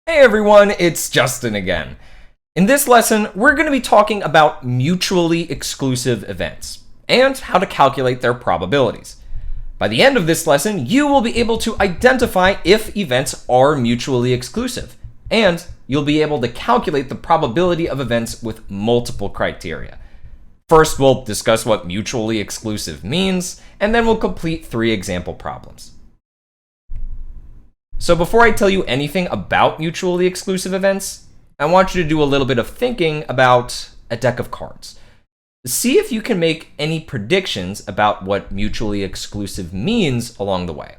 Hey everyone, it's Justin again. In this lesson, we're going to be talking about mutually exclusive events and how to calculate their probabilities. By the end of this lesson, you will be able to identify if events are mutually exclusive, and you'll be able to calculate the probability of events with multiple criteria. First, we'll discuss what mutually exclusive means, and then we'll complete 3 example problems. So before I tell you anything about mutually exclusive events, I want you to do a little bit of thinking about a deck of cards. See if you can make any predictions about what mutually exclusive means along the way.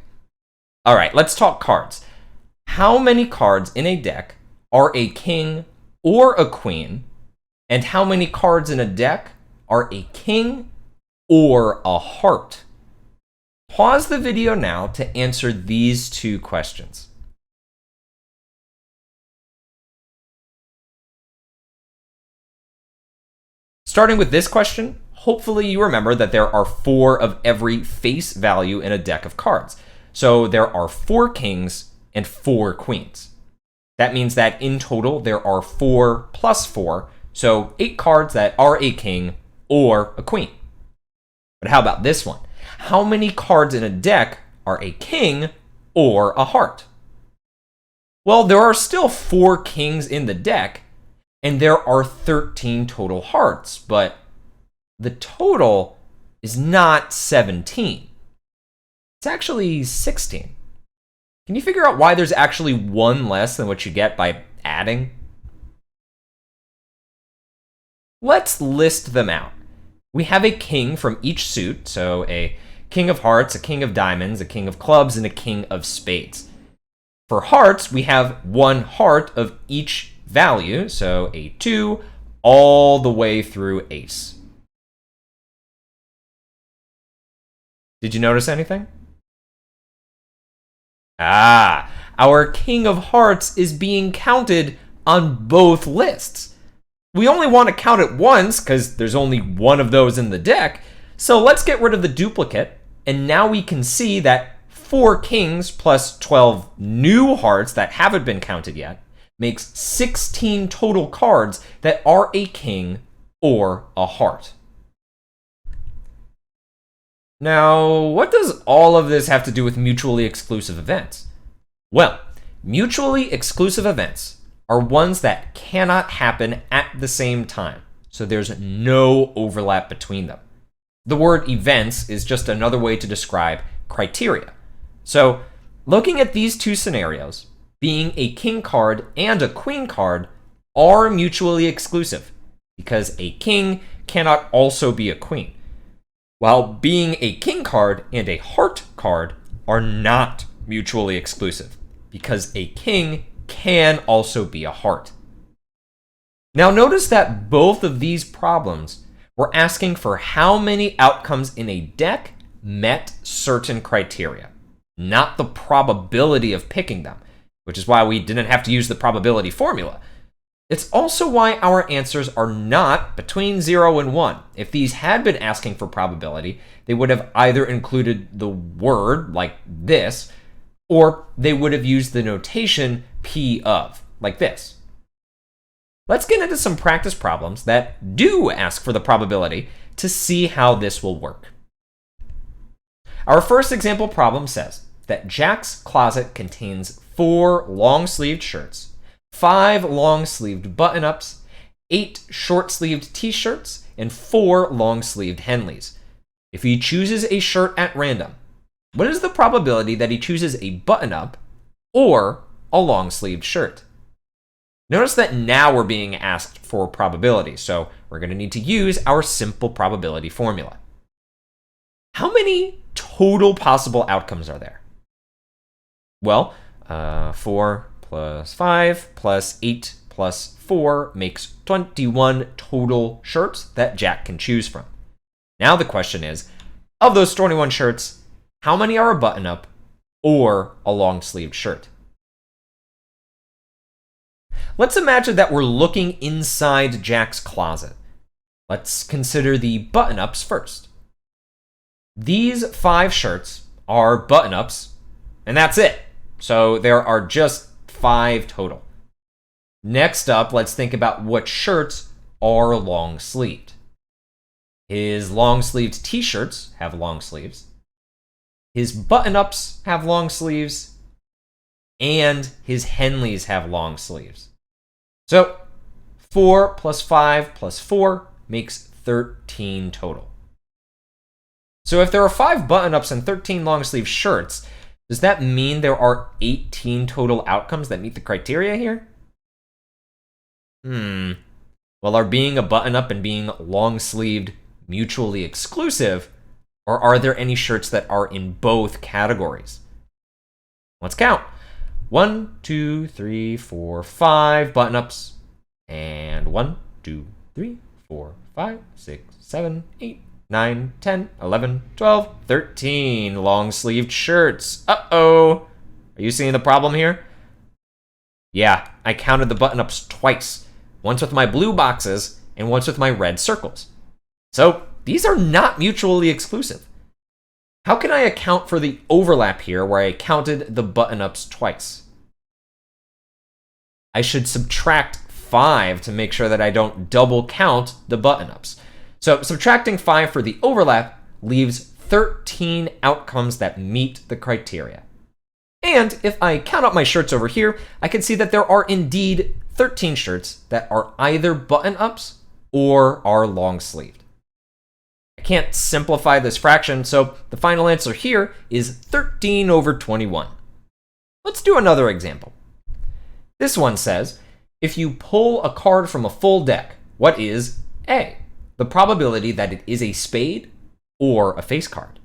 All right, let's talk cards. How many cards in a deck are a king or a queen, and how many cards in a deck are a king or a heart? Pause the video now to answer these 2 questions. Starting with this question, hopefully you remember that there are 4 of every face value in a deck of cards. So there are 4 kings and 4 queens. That means that in total there are 4 plus 4, so 8 cards that are a king or a queen. But how about this one? How many cards in a deck are a king or a heart? Well, there are still 4 kings in the deck, and there are 13 total hearts, but the total is not 17. It's actually 16. Can you figure out why there's actually 1 less than what you get by adding? Let's list them out. We have a king from each suit, so a king of hearts, a king of diamonds, a king of clubs, and a king of spades. For hearts, we have 1 heart of each value, so a 2 all the way through ace. Did you notice anything? Our king of hearts is being counted on both lists. We only want to count it once because there's only 1 of those in the deck, so let's get rid of the duplicate, and now we can see that 4 kings plus 12 new hearts that haven't been counted yet makes 16 total cards that are a king or a heart. Now, what does all of this have to do with mutually exclusive events? Well, mutually exclusive events are ones that cannot happen at the same time, so there's no overlap between them. The word events is just another way to describe criteria. So, looking at these 2 scenarios, being a king card and a queen card are mutually exclusive because a king cannot also be a queen, while being a king card and a heart card are not mutually exclusive because a king can also be a heart. Now notice that both of these problems were asking for how many outcomes in a deck met certain criteria, not the probability of picking them, which is why we didn't have to use the probability formula. It's also why our answers are not between 0 and 1. If these had been asking for probability, they would have either included the word, like this, or they would have used the notation P of, like this. Let's get into some practice problems that do ask for the probability to see how this will work. Our first example problem says that Jack's closet contains 4 long-sleeved shirts, 5 long-sleeved button-ups, 8 short-sleeved t-shirts, and 4 long-sleeved Henleys. If he chooses a shirt at random, what is the probability that he chooses a button-up or a long-sleeved shirt? Notice that now we're being asked for probability, so we're going to need to use our simple probability formula. How many total possible outcomes are there? Well, 4 plus 5 plus 8 plus 4 makes 21 total shirts that Jack can choose from. Now the question is, of those 21 shirts, how many are a button-up or a long-sleeved shirt? Let's imagine that we're looking inside Jack's closet. Let's consider the button-ups first. These 5 shirts are button-ups, and that's it. So there are just 5 total. Next up, let's think about what shirts are long-sleeved. His long-sleeved t-shirts have long sleeves. His button-ups have long sleeves. And his Henleys have long sleeves. So 4 plus 5 plus 4 makes 13 total. So if there are 5 button-ups and 13 long-sleeve shirts, does that mean there are 18 total outcomes that meet the criteria here? Well, are being a button-up and being long-sleeved mutually exclusive, or are there any shirts that are in both categories? Let's count. 1, 2, 3, 4, 5 button-ups, and 1, 2, 3, 4, 5, 6, 7, 8, 9, 10, 11, 12, 13 long-sleeved shirts. Uh-oh. Are you seeing the problem here? Yeah, I counted the button-ups twice. Once with my blue boxes and once with my red circles. So these are not mutually exclusive. How can I account for the overlap here where I counted the button-ups twice? I should subtract 5 to make sure that I don't double count the button-ups. So subtracting 5 for the overlap leaves 13 outcomes that meet the criteria. And if I count up my shirts over here, I can see that there are indeed 13 shirts that are either button-ups or are long-sleeved. I can't simplify this fraction, so the final answer here is 13 over 21. Let's do another example. This one says, if you pull a card from a full deck, what is A, the probability that it is a spade or a face card,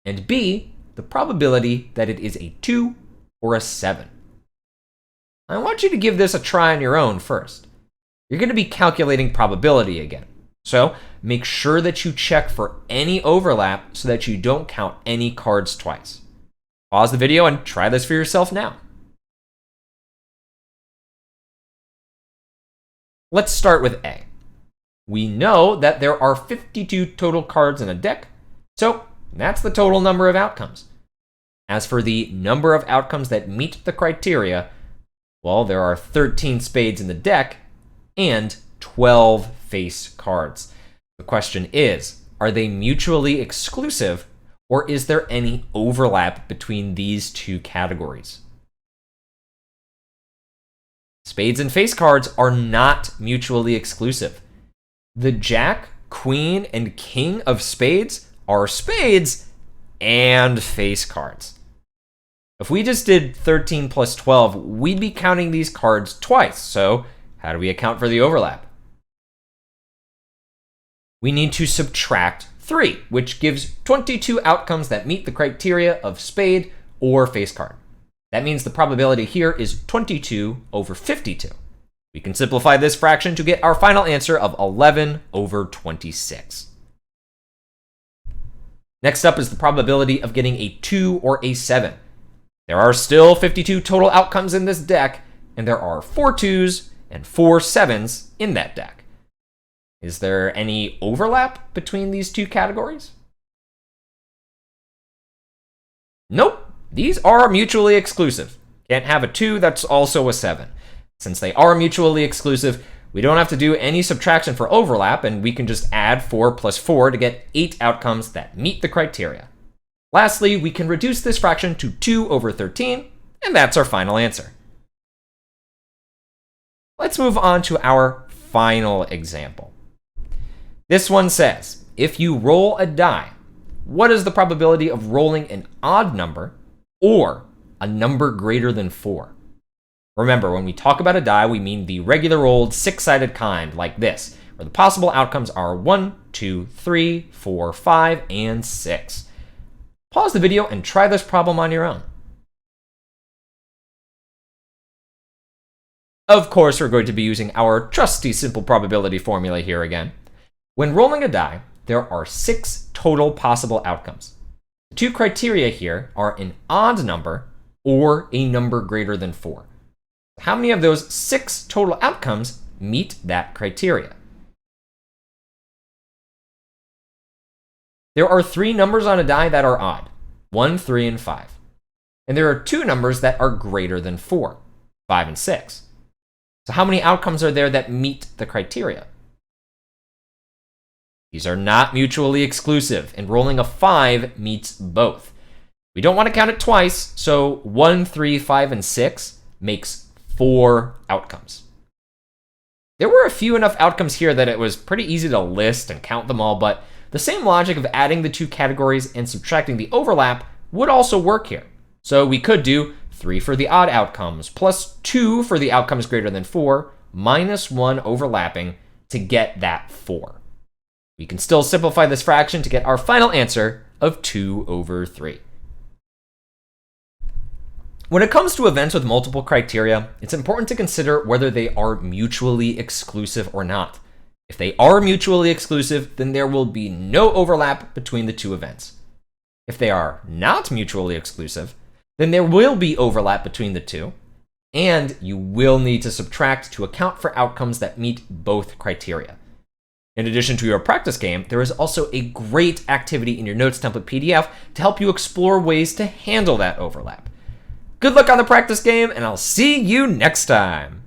and B, the probability that it is a 2 or a 7. I want you to give this a try on your own first. You're going to be calculating probability again. So make sure that you check for any overlap so that you don't count any cards twice. Pause the video and try this for yourself now. Let's start with A. We know that there are 52 total cards in a deck, so that's the total number of outcomes. As for the number of outcomes that meet the criteria, well, there are 13 spades in the deck and 12 face cards. The question is, are they mutually exclusive, or is there any overlap between these two categories? Spades and face cards are not mutually exclusive. The Jack, Queen, and King of Spades are spades and face cards. If we just did 13 plus 12, we'd be counting these cards twice. So how do we account for the overlap? We need to subtract 3, which gives 22 outcomes that meet the criteria of spade or face card. That means the probability here is 22 over 52. We can simplify this fraction to get our final answer of 11 over 26. Next up is the probability of getting a 2 or a 7. There are still 52 total outcomes in this deck, and there are 4 2s and 4 7s in that deck. Is there any overlap between these two categories? Nope, these are mutually exclusive. Can't have a 2 that's also a 7. Since they are mutually exclusive, we don't have to do any subtraction for overlap, and we can just add 4 plus 4 to get 8 outcomes that meet the criteria. Lastly, we can reduce this fraction to 2 over 13, and that's our final answer. Let's move on to our final example. This one says, if you roll a die, what is the probability of rolling an odd number or a number greater than 4? Remember, when we talk about a die, we mean the regular old 6-sided kind, like this, where the possible outcomes are 1, 2, 3, 4, 5, and 6. Pause the video and try this problem on your own. Of course, we're going to be using our trusty simple probability formula here again. When rolling a die, there are 6 total possible outcomes. The 2 criteria here are an odd number or a number greater than 4. How many of those 6 total outcomes meet that criteria? There are 3 numbers on a die that are odd, 1, 3, and 5. And there are 2 numbers that are greater than 4, 5 and 6. So how many outcomes are there that meet the criteria? These are not mutually exclusive, and rolling a 5 meets both. We don't want to count it twice, so 1, 3, 5, and 6 makes 4 outcomes. There were a few enough outcomes here that it was pretty easy to list and count them all, but the same logic of adding the 2 categories and subtracting the overlap would also work here. So we could do 3 for the odd outcomes, plus 2 for the outcomes greater than 4, minus 1 overlapping to get that 4. We can still simplify this fraction to get our final answer of 2/3. When it comes to events with multiple criteria, it's important to consider whether they are mutually exclusive or not. If they are mutually exclusive, then there will be no overlap between the 2 events. If they are not mutually exclusive, then there will be overlap between the 2, and you will need to subtract to account for outcomes that meet both criteria. In addition to your practice game, there is also a great activity in your notes template PDF to help you explore ways to handle that overlap. Good luck on the practice game, and I'll see you next time.